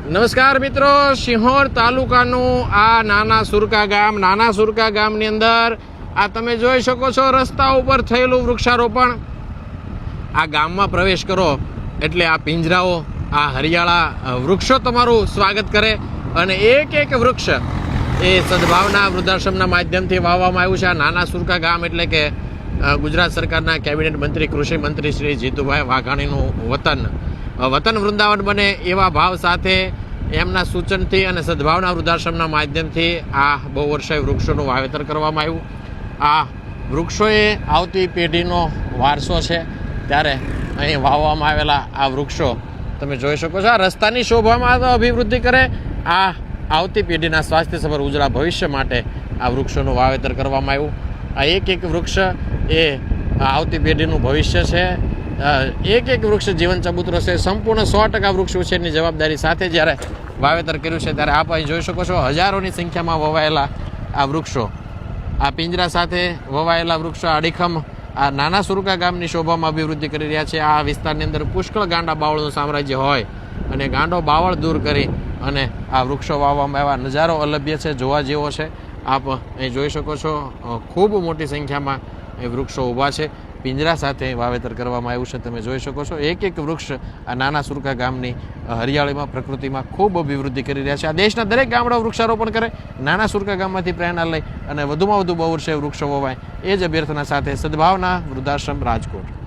નમસ્કાર મિત્રો, સિંહોર તાલુકાનું આ નાના સુરકા ગામની અંદર આ તમે જોઈ શકો છો રસ્તા ઉપર થયેલું વૃક્ષારોપણ. આ ગામમાં પ્રવેશ કરો એટલે આ પિંજરાઓ, આ હરિયાળા વૃક્ષો તમારું સ્વાગત કરે અને એક એક વૃક્ષ એ સદભાવના વૃદ્ધાશ્રમના માધ્યમથી વાવવામાં આવ્યું છે. આ નાના સુરકા ગામ એટલે કે ગુજરાત સરકારના કેબિનેટ મંત્રી, કૃષિ મંત્રી શ્રી જીતુભાઈ વાઘાણીનું વતન વૃંદાવન બને એવા ભાવ સાથે એમના સૂચનથી અને સદભાવના વૃદ્ધાશ્રમના માધ્યમથી આ બહુ વર્ષે વૃક્ષોનું વાવેતર કરવામાં આવ્યું. આ વૃક્ષોએ આવતી પેઢીનો વારસો છે, ત્યારે અહીં વાવવામાં આવેલા આ વૃક્ષો તમે જોઈ શકો છો. આ રસ્તાની શોભામાં અભિવૃદ્ધિ કરે, આ આવતી પેઢીના સ્વાસ્થ્યસભર ઉજળા ભવિષ્ય માટે આ વૃક્ષોનું વાવેતર કરવામાં આવ્યું. આ એક વૃક્ષ એ આવતી પેઢીનું ભવિષ્ય છે. એક વૃક્ષ જીવન ચબૂતરો છે. સંપૂર્ણ 100% વૃક્ષ ઉછેરની જવાબદારી સાથે જ્યારે વાવેતર કર્યું છે, ત્યારે આપ અહીં જોઈ શકો છો હજારોની સંખ્યામાં વવાયેલા આ વૃક્ષો, આ પિંજરા સાથે વવાયેલા વૃક્ષો અડીખમ આ નાના સુરકા ગામની શોભામાં અભિવૃદ્ધિ કરી રહ્યા છે. આ વિસ્તારની અંદર પુષ્કળ ગાંડા બાવળનું સામ્રાજ્ય હોય અને ગાંડો બાવળ દૂર કરી અને આ વૃક્ષો વાવવામાં આવ્યા. નજારો અલભ્ય છે, જોવા જેવો છે. આપ અહીં જોઈ શકો છો ખૂબ મોટી સંખ્યામાં એ વૃક્ષો ઊભા છે. પિંજરા સાથે વાવેતર કરવામાં આવ્યું છે. તમે જોઈ શકો છો એક વૃક્ષ આ નાના સુરકા ગામની હરિયાળીમાં, પ્રકૃતિમાં ખૂબ અભિવૃદ્ધિ કરી રહ્યા છે. આ દેશના દરેક ગામડાઓ વૃક્ષારોપણ કરે, નાના સુરકા ગામમાંથી પ્રેરણા લઈ અને વધુમાં વધુ બહુ વર્ષે વૃક્ષો વવાય, એ જ અભ્યર્થના સાથે સદભાવના વૃદ્ધાશ્રમ રાજકોટ.